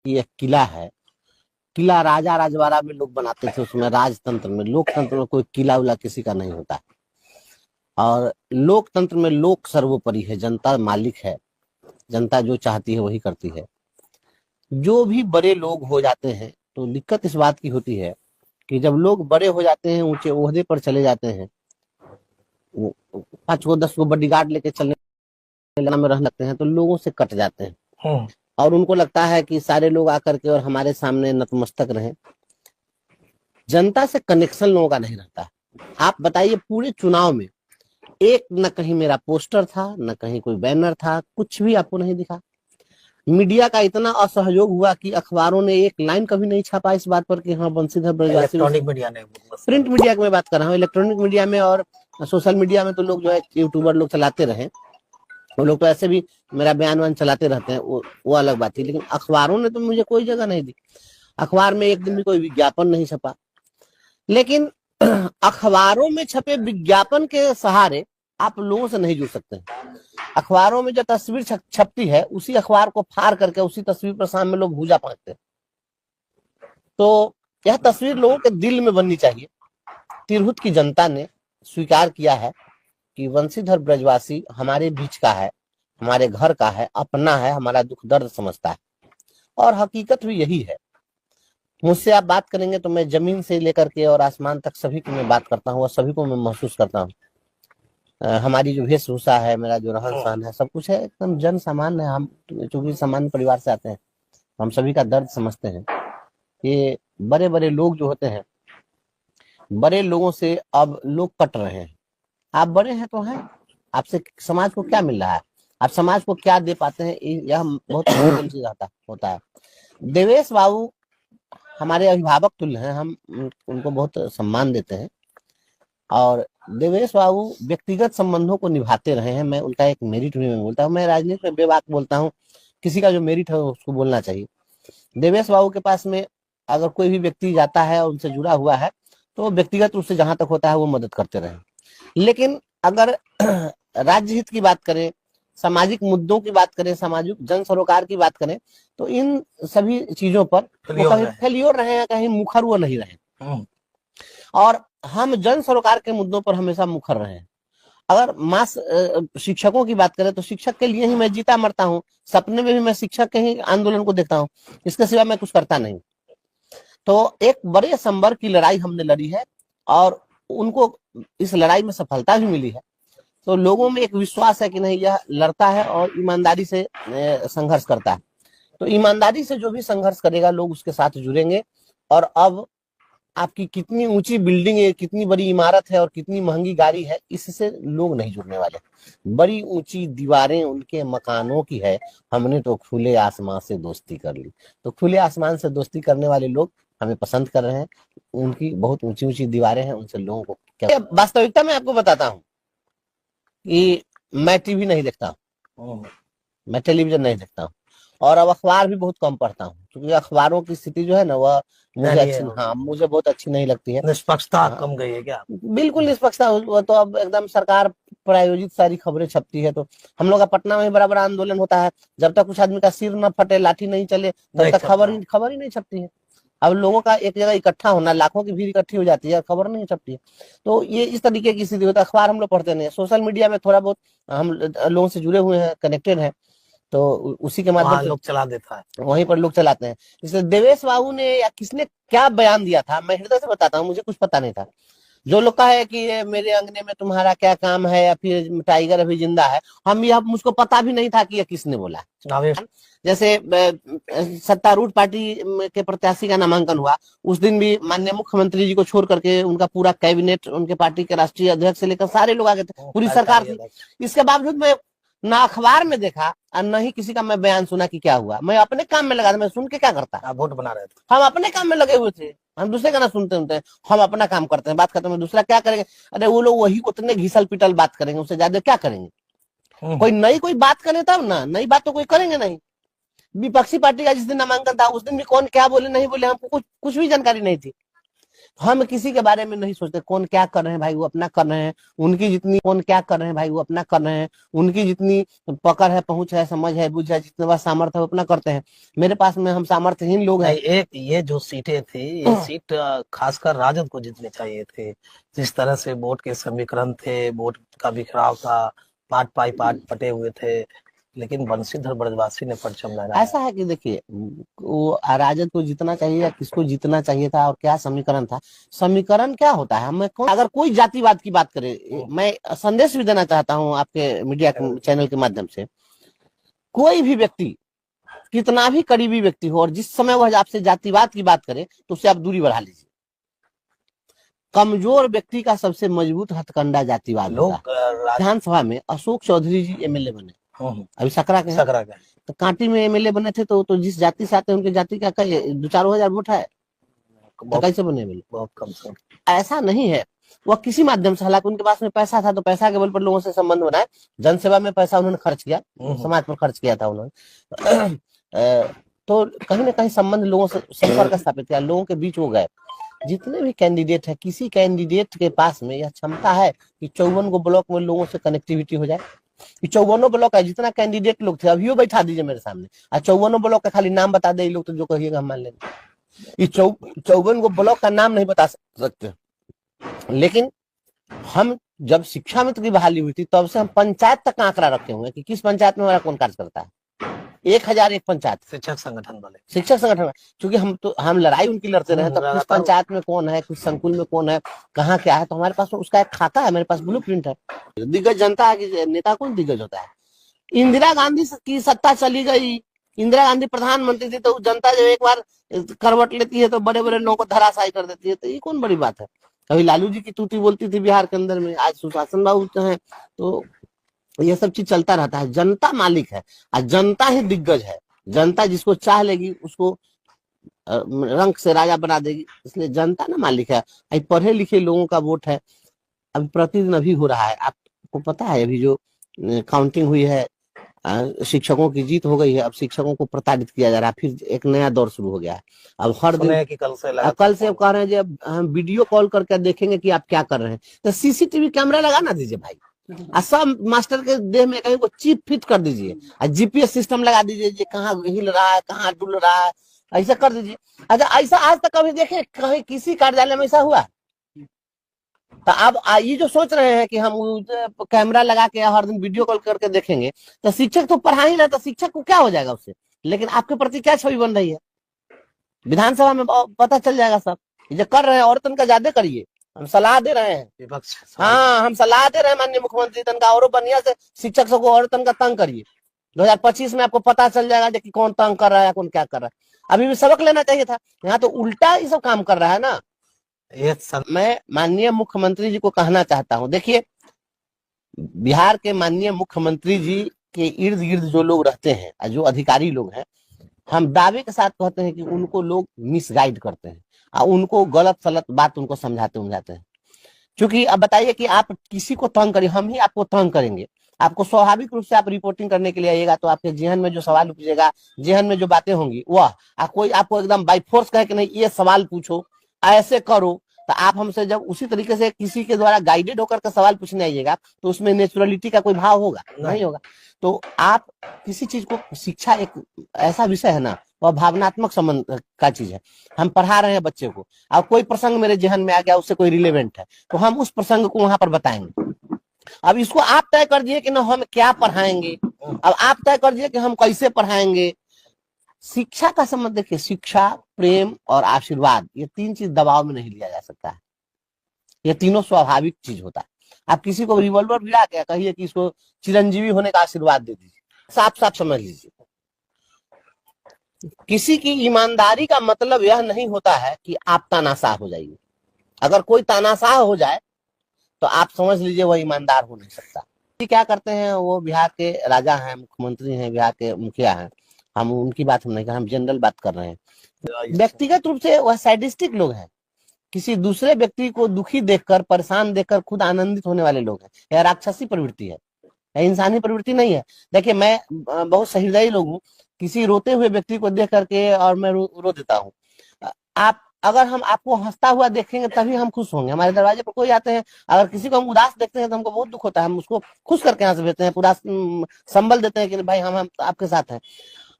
कि एक किला है। किला राजा राजवाड़ा में लोग बनाते थे, उसमें राजतंत्र में, लोकतंत्र में कोई किला उला किसी का नहीं होता। और लोकतंत्र में लोक सर्वोपरि है, जनता मालिक है, जनता जो चाहती है वही करती है। जो भी बड़े लोग हो जाते हैं तो दिक्कत इस बात की होती है कि जब लोग बड़े हो जाते हैं, ऊंचे ओहदे पर चले जाते हैं, वो 5 को 10 को बॉडीगार्ड लेके चलने में रहने लगते हैं, तो लोगों से कट जाते हैं। और उनको लगता है कि सारे लोग आकर के और हमारे सामने नतमस्तक रहें। जनता से कनेक्शन लोगों का नहीं रहता। आप बताइए, पूरे चुनाव में एक न कहीं मेरा पोस्टर था, न कहीं कोई बैनर था, कुछ भी आपको नहीं दिखा। मीडिया का इतना असहयोग हुआ कि अखबारों ने एक लाइन कभी नहीं छापा इस बात पर कि हाँ बंशीधर ब्रजवासी। इलेक्ट्रॉनिक मीडिया ने, प्रिंट मीडिया की मैं बात कर रहा हूँ, इलेक्ट्रॉनिक मीडिया में और सोशल मीडिया में तो लोग जो है यूट्यूबर लोग चलाते रहे, वो लोग तो ऐसे भी मेरा बयान वान चलाते रहते हैं, वो अलग बात थी। लेकिन अखबारों ने तो मुझे कोई जगह नहीं दी। अखबार में एक दिन भी कोई विज्ञापन नहीं छपा। लेकिन अखबारों में छपे विज्ञापन के सहारे आप लोगों से नहीं जुड़ सकते। अखबारों में जो तस्वीर छपती है, उसी अखबार को फाड़ करके उसी तस्वीर पर सामने लोग भूजा फेंकते हैं। तो यह तस्वीर लोगों के दिल में बननी चाहिए। तिरहुत की जनता ने स्वीकार किया है कि बंशीधर ब्रजवासी हमारे बीच का है, हमारे घर का है, अपना है, हमारा दुख दर्द समझता है। और हकीकत भी यही है। मुझसे आप बात करेंगे तो मैं जमीन से लेकर के और आसमान तक सभी की मैं बात करता हूँ और सभी को मैं महसूस करता हूँ। हमारी जो वेशभूषा है, मेरा जो रहन सहन है, सब कुछ है एकदम जन सामान्य है। हम चूंकि सामान्य परिवार से आते हैं, हम सभी का दर्द समझते हैं। ये बड़े बड़े लोग जो होते हैं, बड़े लोगों से अब लोग कट रहे हैं। आप बड़े हैं तो हैं, आपसे समाज को क्या मिल रहा है, आप समाज को क्या दे पाते हैं, यह बहुत मुश्किल से होता है। देवेश बाबू हमारे अभिभावक तुल्य हैं, हम उनको बहुत सम्मान देते हैं। और देवेश बाबू व्यक्तिगत संबंधों को निभाते रहे हैं। मैं उनका एक मेरिट भी मैं बोलता हूँ। मैं राजनीति में बेबाक बोलता हूँ, किसी का जो मेरिट है उसको बोलना चाहिए। देवेश बाबू के पास में अगर कोई भी व्यक्ति जाता है और उनसे जुड़ा हुआ है तो व्यक्तिगत रूप से जहां तक होता है वो मदद करते रहे। लेकिन अगर राज्य हित की बात करें, सामाजिक मुद्दों की बात करें, सामाजिक जन सरोकार की बात करें, तो इन सभी चीजों पर वो कहीं फेल्योर रहे हैं, कहीं मुखर वो नहीं रहे। और हम जन सरोकार के मुद्दों पर हमेशा मुखर रहे हैं। अगर मास शिक्षकों की बात करें तो शिक्षक के लिए ही मैं जीता मरता हूँ। सपने में भी मैं शिक्षक के ही आंदोलन को देखता हूँ, इसके सिवा मैं कुछ करता नहीं। तो एक बड़े संबर की लड़ाई हमने लड़ी है और उनको इस लड़ाई में सफलता भी मिली है। तो लोगों में एक विश्वास है कि नहीं, यह लड़ता है और ईमानदारी से संघर्ष करता है। तो ईमानदारी से जो भी संघर्ष करेगा लोग उसके साथ जुड़ेंगे। और अब आपकी कितनी ऊंची बिल्डिंग है, कितनी बड़ी इमारत है और कितनी महंगी गाड़ी है, इससे लोग नहीं जुड़ने वाले। बड़ी ऊंची दीवारें उनके मकानों की है, हमने तो खुले आसमान से दोस्ती कर ली। तो खुले आसमान से दोस्ती करने वाले लोग हमें पसंद कर रहे हैं। उनकी बहुत ऊंची ऊंची दीवारें हैं, उनसे लोगों को क्या। वास्तविकता में आपको बताता हूँ कि मैं टीवी नहीं देखता हूँ, मैं टेलीविजन नहीं देखता हूँ और अब अखबार भी बहुत कम पढ़ता हूँ, क्योंकि अखबारों की स्थिति जो है ना वह मुझे बहुत अच्छी नहीं लगती है। निष्पक्षता कम गई है क्या? बिल्कुल निष्पक्षता। वो तो अब एकदम सरकार प्रायोजित सारी खबरें छपती है। तो हम लोग का पटना में बड़ा बड़ा आंदोलन होता है, जब तक कुछ आदमी का सिर न फटे, लाठी नहीं चले, तब तक खबर ही नहीं छपती है। अब लोगों का एक जगह इकट्ठा होना, लाखों की भीड़ इकट्ठी हो जाती है, खबर नहीं छपती है। तो ये इस तरीके की स्थिति होता है। अखबार हम लोग पढ़ते नहीं है। सोशल मीडिया में थोड़ा बहुत हम लोगों से जुड़े हुए हैं, कनेक्टेड हैं, तो उसी के माध्यम से लोग चला देता है, वहीं पर लोग चलाते हैं। इसलिए देवेश बाबू ने या किसने क्या बयान दिया था, मैं हृदय से बताता हूँ, मुझे कुछ पता नहीं था। जो लोग कहा है कि मेरे अंगने में तुम्हारा क्या काम है या फिर टाइगर अभी जिंदा है, यह मुझको पता भी नहीं था कि यह किसने बोला। जैसे सत्तारूढ़ पार्टी के प्रत्याशी का नामांकन हुआ, उस दिन भी माननीय मुख्यमंत्री जी को छोड़ करके उनका पूरा कैबिनेट, उनके पार्टी के राष्ट्रीय अध्यक्ष से लेकर सारे लोग आ गए थे, पूरी सरकार थी। इसके बावजूद मैं ना अखबार में देखा और न ही किसी का मैं बयान सुना कि क्या हुआ। मैं अपने काम में लगा था, मैं सुन के क्या करता। वोट बना रहे थे, हम अपने काम में लगे हुए थे, हम दूसरे का ना सुनते हैं, हम अपना काम करते हैं, बात करते हैं, दूसरा क्या करेंगे। अरे वो लोग वही उतने घिसल पिटल बात करेंगे, उससे ज्यादा क्या करेंगे। कोई बात करे तब ना, नई बात तो कोई करेंगे नहीं। विपक्षी पार्टी का जिस दिन नामांकन था उस दिन भी कौन क्या बोले नहीं बोले हमको कुछ भी जानकारी नहीं थी। हम किसी के बारे में नहीं सोचते कौन क्या कर रहे हैं भाई, वो अपना कर रहे हैं। उनकी जितनी कौन क्या कर रहे हैं भाई, वो अपना कर रहे हैं। उनकी जितनी पकड़ है, पहुंच है, समझ है, बुझ है, जितना बड़ा सामर्थ्य है वो अपना करते हैं। मेरे पास में हम सामर्थ्यहीन लोग हैं। नहीं, एक ये जो सीटें थी, ये सीट खासकर राजद को जीतनी चाहिए थे। जिस तरह से वोट के समीकरण थे, वोट का बिखराव था, पार्ट बाई पार्ट पटे हुए थे, लेकिन बंशीधर ब्रजवासी ने परचम लहराया। ऐसा है कि देखिए, वो राजद को जीतना चाहिए या किसको जीतना चाहिए था, और क्या समीकरण था। समीकरण क्या होता है, हमें अगर कोई जातिवाद की बात करे, मैं संदेश भी देना चाहता हूँ आपके मीडिया चैनल के माध्यम से। कोई भी व्यक्ति, कितना भी करीबी व्यक्ति हो, और जिस समय वह आपसे जातिवाद की बात करे तो उससे आप दूरी बढ़ा लीजिए। कमजोर व्यक्ति का सबसे मजबूत हथकंडा जातिवाद लोग होगा। विधानसभा में अशोक चौधरी जी एमएलए बने, अभी सकरा के हैं। सकरा का तो कांटी में एमएलए बने थे, तो जिस जाति से आते हैं उनकी जाति का 2-4 हजार वोट है, तो कैसे बने एमएलए? बहुत कम से ऐसा नहीं है। वह किसी माध्यम से, हालांकि उनके पास में पैसा था, तो पैसा के बल पर लोगों से संबंध बनाए। जनसेवा में पैसा उन्होंने खर्च किया, समाज पर खर्च किया था उन्होंने। तो कहीं ना कहीं संबंध लोगों से, संपर्क स्थापित किया, लोगों के बीच वो गए। जितने भी कैंडिडेट है, किसी कैंडिडेट के पास में यह क्षमता है कि 54 को ब्लॉक में लोगों से कनेक्टिविटी हो जाए। 54 ब्लॉक है, जितना कैंडिडेट लोग थे अभी बैठा दीजिए मेरे सामने, और 54 ब्लॉक का खाली नाम बता दे लोग, तो जो कहिएगा हम मान लेंगे। ये 54 को ब्लॉक का नाम नहीं बता सकते, लेकिन हम जब शिक्षा मित्र की बहाली हुई थी, तब से हम पंचायत तक का आंकड़ा रखे हुए हैं कि किस पंचायत में हमारा कौन कार्य करता है। 1001 पंचायत शिक्षक संगठन वाले, शिक्षक संगठन, क्योंकि हम लड़ाई उनकी लड़ते रहे, तब किस पंचायत में कौन है, किस संकुल में कौन है, कहाँ क्या है, तो हमारे पास उसका एक खाता है, मेरे पास ब्लूप्रिंट है। दिग्गज जनता है, नेता कौन दिग्गज होता है? इंदिरा गांधी की सत्ता चली गई, इंदिरा गांधी प्रधानमंत्री थी, तो जनता जब एक बार करवट लेती है तो बड़े बड़े लोगों को धराशायी कर देती है, तो ये कौन बड़ी बात है? कभी लालू जी की तूती बोलती थी बिहार के अंदर में, आज सुशासन बाबू है, तो ये सब चीज चलता रहता है। जनता मालिक है, और जनता ही दिग्गज है। जनता जिसको चाह लेगी उसको रंग से राजा बना देगी, इसलिए जनता ना मालिक है। पढ़े लिखे लोगों का वोट है। अभी प्रतिदिन अभी हो रहा है, आपको पता है, अभी जो काउंटिंग हुई है, शिक्षकों की जीत हो गई है। अब शिक्षकों को प्रताड़ित किया जा रहा है, फिर एक नया दौर शुरू हो गया है। अब हर दिन कल से कह रहे हैं जब हम वीडियो कॉल करके देखेंगे कि आप क्या कर रहे हैं, तो सीसीटीवी कैमरा लगा ना दीजिए भाई, सब मास्टर के देह में कहीं को चिप फिट कर दीजिए, और जीपीएस सिस्टम लगा दीजिए, कहाँ हिल रहा है, कहाँ डुल रहा है, ऐसा कर दीजिए। अच्छा, ऐसा आज तक कभी देखे कहीं किसी कार्यालय में ऐसा हुआ? तो अब ये जो सोच रहे हैं कि हम कैमरा लगा के हर दिन वीडियो कॉल करके देखेंगे, तो शिक्षक तो पढ़ा ही ना, तो शिक्षक को क्या हो जाएगा उससे? लेकिन आपके प्रति क्या छवि बन रही है? विधानसभा में पता चल जाएगा सब। जो कर रहे हैं और तनका ज्यादा करिए, हम सलाह दे रहे हैं विपक्ष। हाँ, हम सलाह दे रहे हैं माननीय मुख्यमंत्री, तनका और बढ़िया से शिक्षक सबको और तनका तंग करिए। 2025 में आपको पता चल जाएगा कि कौन तंग कर रहा है, कौन क्या कर रहा है। अभी भी सबक लेना चाहिए था, यहाँ तो उल्टा ये सब काम कर रहा है ना। मैं माननीय मुख्यमंत्री जी को कहना चाहता हूँ, देखिए, बिहार के माननीय मुख्यमंत्री जी के इर्द गिर्द जो लोग रहते हैं, जो अधिकारी लोग हैं, हम दावे के साथ कहते हैं कि उनको लोग मिसगाइड करते हैं, और उनको गलत सलत बात उनको समझाते हैं। क्योंकि अब बताइए कि आप किसी को तंग करिए, हम ही आपको तंग करेंगे। आपको स्वाभाविक रूप से आप रिपोर्टिंग करने के लिए आइएगा, तो आपके जेहन में जो सवाल उपजेगा, जेहन में जो बातें होंगी, वह कोई आपको एकदम बाई फोर्स कहे कि नहीं ये सवाल पूछो, ऐसे करो, तो आप हमसे जब उसी तरीके से किसी के द्वारा गाइडेड होकर के सवाल पूछने आइएगा, तो उसमें नेचुरलिटी का कोई भाव होगा? नहीं होगा। तो आप किसी चीज को, शिक्षा एक ऐसा विषय है ना, वह भावनात्मक संबंध का चीज है। हम पढ़ा रहे हैं बच्चे को, और कोई प्रसंग मेरे जेहन में आ गया, उससे कोई रिलेवेंट है, तो हम उस प्रसंग को वहां पर बताएंगे। अब इसको आप तय कर दिए कि ना हम क्या पढ़ाएंगे, अब आप तय कर दिए कि हम कैसे पढ़ाएंगे। शिक्षा का संबंध देखिए, शिक्षा, प्रेम और आशीर्वाद, ये 3 चीज दबाव में नहीं लिया जा सकता है। ये तीनों स्वाभाविक चीज होता है। आप किसी को रिवॉल्वर भिड़ा के कहिए कि इसको चिरंजीवी होने का आशीर्वाद दे दीजिए, साफ साफ समझ लीजिए। किसी की ईमानदारी का मतलब यह नहीं होता है कि आप तानाशाह हो जाइए। अगर कोई तानाशाह हो जाए तो आप समझ लीजिए वह ईमानदार हो नहीं सकता। क्या करते हैं, वो बिहार के राजा हैं, मुख्यमंत्री हैं, बिहार के मुखिया हैं, हम उनकी बात हम नहीं कर रहे, हम जनरल बात कर रहे हैं। व्यक्तिगत रूप से वह सैडिस्टिक लोग हैं, किसी दूसरे व्यक्ति को दुखी देखकर, परेशान देखकर खुद आनंदित होने वाले लोग हैं। यह राक्षसी प्रवृत्ति है, यह इंसानी प्रवृत्ति नहीं है। देखिए, मैं बहुत सहृदयी लोग हूँ, किसी रोते हुए व्यक्ति को देख करके और मैं रो देता हूँ। आप अगर हम आपको हंसता हुआ देखेंगे तभी हम खुश होंगे। हमारे दरवाजे पर कोई आते हैं, अगर किसी को हम उदास देखते हैं तो हमको बहुत दुख होता है, हम उसको खुश करके हंस देते हैं, पूरा संबल देते हैं कि भाई हम आपके साथ हैं।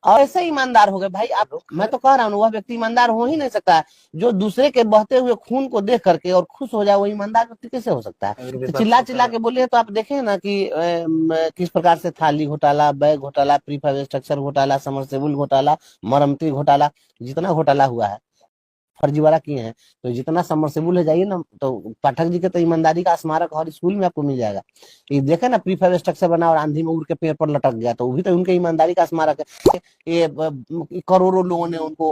और ऐसे ईमानदार हो गए भाई आप। मैं तो कह रहा हूँ वह व्यक्ति ईमानदार हो ही नहीं सकता है जो दूसरे के बहते हुए खून को देख करके और खुश हो जाए, वो ईमानदार व्यक्ति कैसे हो सकता है। तो चिल्ला चिल्ला के बोले तो आप देखें ना कि किस प्रकार से थाली घोटाला, बैग घोटाला, प्री फाइव स्ट्रक्चर घोटाला, समरसेबुल घोटाला, मरम्मती घोटाला, जितना घोटाला हुआ है, फर्जीवाड़ा किए हैं। तो जितना समरसेबुल है जाइए ना, तो पाठक जी के तो ईमानदारी का स्मारक हर स्कूल में आपको मिल जाएगा। ये देखे ना, प्री फाइव स्ट्रक्चर बना और आंधी में उड़ के पेड़ पर लटक गया, तो वो भी तो उनके ईमानदारी का स्मारक है। ये करोड़ों लोगों ने उनको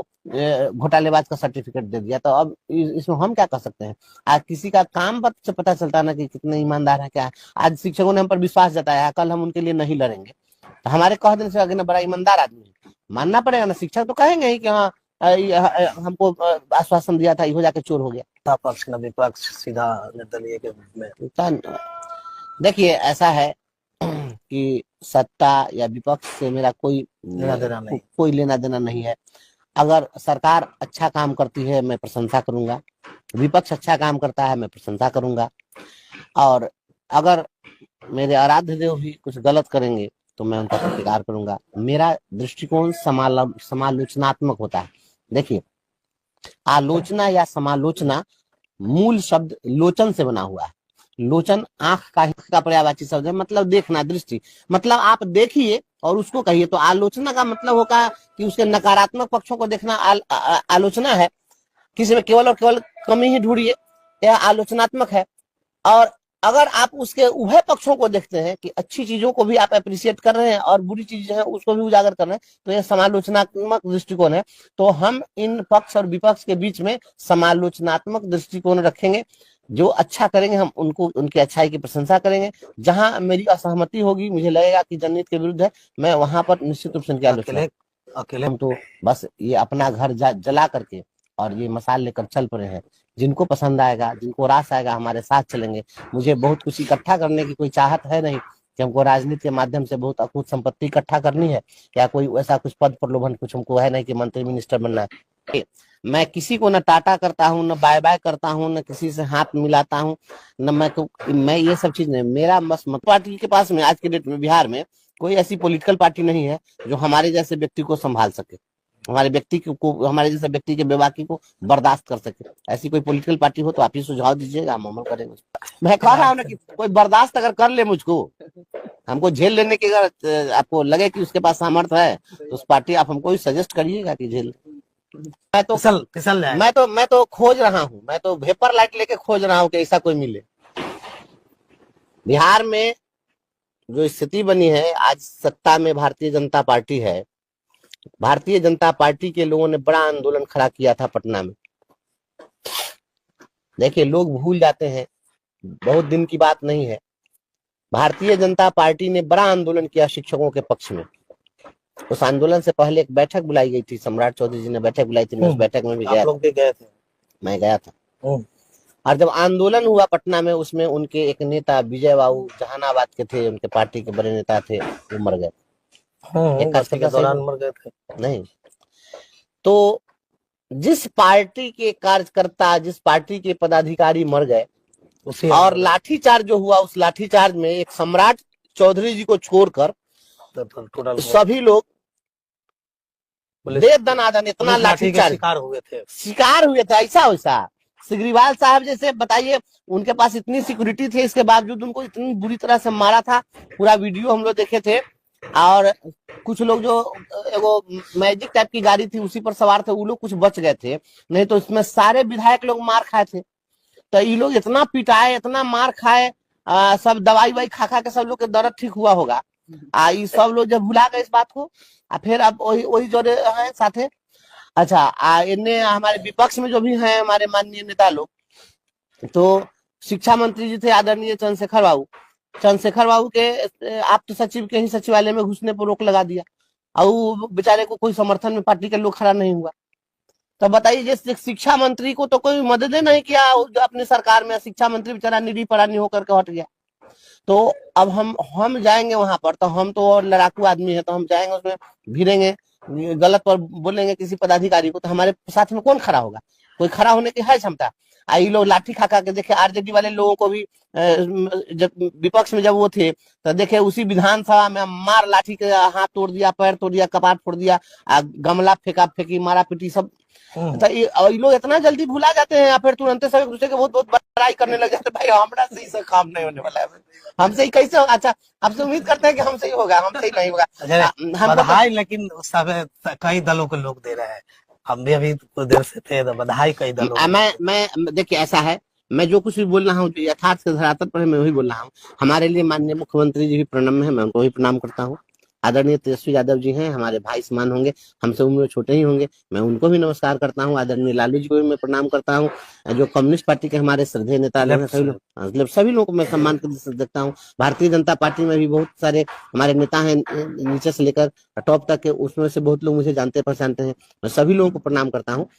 घोटालेबाज का सर्टिफिकेट दे दिया। तो अब इसमें हम क्या कर सकते हैं। आज किसी का काम से पता चलता है ना कि कितने ईमानदार है, क्या है। आज शिक्षकों ने हम पर विश्वास जताया, कल हम उनके लिए नहीं लड़ेंगे, तो हमारे कह देने से आगे ना बड़ा ईमानदार आदमी है, मानना पड़ेगा ना। शिक्षक तो कहेंगे ही कि हाँ हमको आश्वासन दिया था, यो जाके चोर हो गया। पक्ष न विपक्ष सीधा निर्दलीय के रूप में। देखिए ऐसा है कि सत्ता या विपक्ष से मेरा कोई लेना देना नहीं, कोई लेना देना नहीं है। अगर सरकार अच्छा काम करती है मैं प्रशंसा करूंगा, विपक्ष अच्छा काम करता है मैं प्रशंसा करूंगा, और अगर मेरे आराध्य देव भी कुछ गलत करेंगे तो मैं उनका प्रतिकार करूंगा। मेरा दृष्टिकोण समालोचनात्मक होता है। देखिए, आलोचना या समालोचना मूल शब्द लोचन से बना हुआ है। लोचन आंख का पर्यायवाची शब्द है, मतलब देखना, दृष्टि, मतलब आप देखिए और उसको कहिए। तो आलोचना का मतलब होगा कि उसके नकारात्मक पक्षों को देखना आलोचना है। किसी में केवल और केवल कमी ही ढूंढिए, यह आलोचनात्मक है। और अगर आप उसके उभय पक्षों को देखते हैं कि अच्छी चीजों को भी आप अप्रिशिएट कर रहे हैं और बुरी चीजें हैं उसको भी उजागर कर रहे हैं, तो यह समालोचनात्मक दृष्टिकोण है। तो हम इन पक्ष और विपक्ष के बीच में समालोचनात्मक दृष्टिकोण रखेंगे। जो अच्छा करेंगे हम उनको, उनकी अच्छाई की प्रशंसा करेंगे। जहां मेरी असहमति होगी, मुझे लगेगा कि जनहित के विरुद्ध है, मैं वहां पर निश्चित रूप से उनकी आलोचना। अकेले हम तो बस ये अपना घर जला करके और ये मसाल लेकर चल पड़े हैं। जिनको पसंद आएगा, जिनको रास आएगा, हमारे साथ चलेंगे। मुझे बहुत कुछ इकट्ठा करने की कोई चाहत है नहीं कि हमको राजनीति के माध्यम से बहुत अकूत संपत्ति इकट्ठा करनी है, या कोई ऐसा कुछ पद प्रलोभन कुछ हमको है नहीं कि मंत्री मिनिस्टर बनना है। मैं किसी को न टाटा करता हूँ, न बाय बाय करता हूँ, न किसी से हाथ मिलाता हूँ, न मैं ये सब चीज नहीं। मेरा बस पार्टी के पास में आज के डेट में बिहार में कोई ऐसी पॉलिटिकल पार्टी नहीं है जो हमारे जैसे व्यक्ति को संभाल सके, हमारे व्यक्ति को, हमारे जैसे व्यक्ति के बेबाकी को बर्दाश्त कर सके। ऐसी कोई पॉलिटिकल पार्टी हो तो आप ही सुझाव दीजिएगा, हम अमल करेंगे। मैं कह रहा हूँ ना कि कोई बर्दाश्त अगर कर ले मुझको, हमको झेल लेने की अगर आपको लगे कि उसके पास सामर्थ्य है, तो उस पार्टी आप हमको सजेस्ट करिएगा कि झेल। मैं तो खोज रहा हूँ, मैं तो वेपर लाइट लेके खोज रहा हूँ कि ऐसा कोई मिले। बिहार में जो स्थिति बनी है, आज सत्ता में भारतीय जनता पार्टी है। भारतीय जनता पार्टी के लोगों ने बड़ा आंदोलन खड़ा किया था पटना में। देखिए, लोग भूल जाते हैं, बहुत दिन की बात नहीं है। भारतीय जनता पार्टी ने बड़ा आंदोलन किया शिक्षकों के पक्ष में। उस आंदोलन से पहले एक बैठक बुलाई गई थी, सम्राट चौधरी जी ने बैठक बुलाई थी, मैं उस बैठक में भी गया था। मैं गया था। और जब आंदोलन हुआ पटना में, उसमें उनके एक नेता विजय बाबू जहानाबाद के थे, उनके पार्टी के बड़े नेता थे, वो मर गए। के दौरान मर गए थे। नहीं, तो जिस पार्टी के कार्यकर्ता, जिस पार्टी के पदाधिकारी मर गए, और लाठीचार्ज जो हुआ, उस लाठीचार्ज में एक सम्राट चौधरी जी को छोड़कर सभी लोग दे दनादन इतना लाठीचार्ज शिकार हुए थे। ऐसा वैसा सिग्रीवाल साहब जैसे, बताइए, उनके पास इतनी सिक्योरिटी थी, इसके बावजूद उनको इतनी बुरी तरह से मारा था। पूरा वीडियो हम लोग देखे थे। और कुछ लोग जो एगो मैजिक टाइप की गाड़ी थी उसी पर सवार थे, वो लोग कुछ बच गए थे, नहीं तो इसमें सारे विधायक लोग मार खाए थे। तो ये लोग इतना पिटाए, इतना मार खाए, सब दवाई वाई खा खा के सब लोग के दर्द ठीक हुआ होगा। ये सब लोग जब भुला गए इस बात को, फिर अब वही जो है साथे। अच्छा, इन्हें हमारे विपक्ष में जो भी हैं हमारे माननीय नेता लोग, तो शिक्षा मंत्री जी थे आदरणीय चंद्रशेखर बाबू के आप्त सचिव के ही सचिवालय में घुसने पर रोक लगा दिया, और बेचारे को कोई समर्थन में पार्टी के लोग खड़ा नहीं हुआ। तो बताइए, जिस शिक्षा मंत्री को तो कोई मदद नहीं किया अपनी सरकार में, शिक्षा मंत्री बेचारा निरी परानी होकर के हट गया। तो अब हम जाएंगे वहां पर, तो हम तो और लड़ाकू आदमी है, तो हम जाएंगे, उसमें भिड़ेंगे, गलत पर बोलेंगे किसी पदाधिकारी को, तो हमारे साथ में कौन खड़ा होगा? कोई खड़ा होने की है क्षमता? ये लोग लाठी खा खा के देखे, आरजेडी वाले लोगों को भी जब विपक्ष में जब वो थे तो देखे उसी विधानसभा में मार लाठी के हाथ तोड़ दिया, पैर तोड़ दिया, कपाट फोड़ दिया, गमला फेंका फेंकी, मारा पीटी सब। तो ये लोग इतना जल्दी भुला जाते हैं या फिर तुरंत सब एक दूसरे के बहुत बहुत बड़ाई करने लग जाते हैं। भाई हमारा सही से काम नहीं होने वाला है, हमसे ही कैसे होगा? अच्छा, आपसे उम्मीद करते हैं कि हमसे ही होगा, हमसे ही नहीं होगा। हम बधाई लेकिन उस समय कई दलों के लोग दे रहे हैं, हम भी अभी कुछ देर से थे तो बधाई कई दलों मैं देखिए ऐसा है, मैं जो कुछ भी बोल रहा हूँ जो यथार्थ के धरातल पर है मैं वही बोल रहा हूँ। हमारे लिए माननीय मुख्यमंत्री जी भी प्रणम्य है, मैं उनको भी प्रणाम करता हूँ। आदरणीय तेजस्वी यादव जी हैं, हमारे भाई समान होंगे, हमसे उम्र में छोटे ही होंगे, मैं उनको भी नमस्कार करता हूँ। आदरणीय लालू जी को भी मैं प्रणाम करता हूँ। जो कम्युनिस्ट पार्टी के हमारे श्रद्धेय नेता लोग हैं, सभी लोगों को मैं सम्मान के दृष्टि से देखता हूँ। भारतीय जनता पार्टी में भी बहुत सारे हमारे नेता हैं, नीचे से लेकर टॉप तक के, उसमें से बहुत लोग मुझे जानते पहचानते हैं। मैं सभी लोगों को प्रणाम करता हूँ।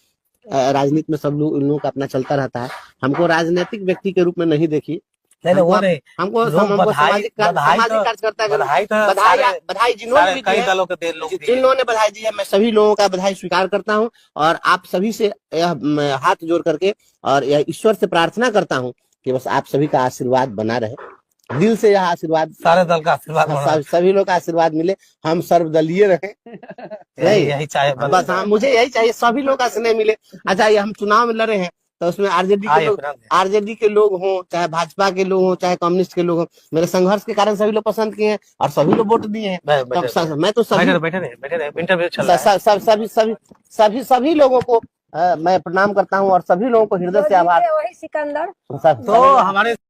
राजनीति में सब लोग इन लोगों का अपना चलता रहता है। हमको राजनीतिक व्यक्ति के रूप में नहीं देखिए, हमको सामाजिक कार्यकर्ता बधाई जिन्होंने भी दी है, जिन लोगों ने बधाई दी है, मैं सभी लोगों का बधाई स्वीकार करता हूं। और आप सभी से यह हाथ जोड़ करके और यह ईश्वर से प्रार्थना करता हूं कि बस आप सभी का आशीर्वाद बना रहे, दिल से यह आशीर्वाद, सारे दल का आशीर्वाद, सभी लोग का आशीर्वाद मिले, हम सर्वदलीय रहे, यही चाहिए बस। हाँ, मुझे यही चाहिए, सभी लोग का स्नेह मिले। अच्छा, ये हम चुनाव में लड़े हैं तो उसमें आरजेडी के लोग हों, चाहे भाजपा के लोग हों, चाहे कम्युनिस्ट के लोग हों, मेरे संघर्ष के कारण सभी लोग पसंद किए हैं और सभी लोग वोट दिए हैं। मैं तो सभी लोगों को मैं प्रणाम करता हूँ और सभी लोगों को हृदय से आभार। वही सिकंदर तो हमारे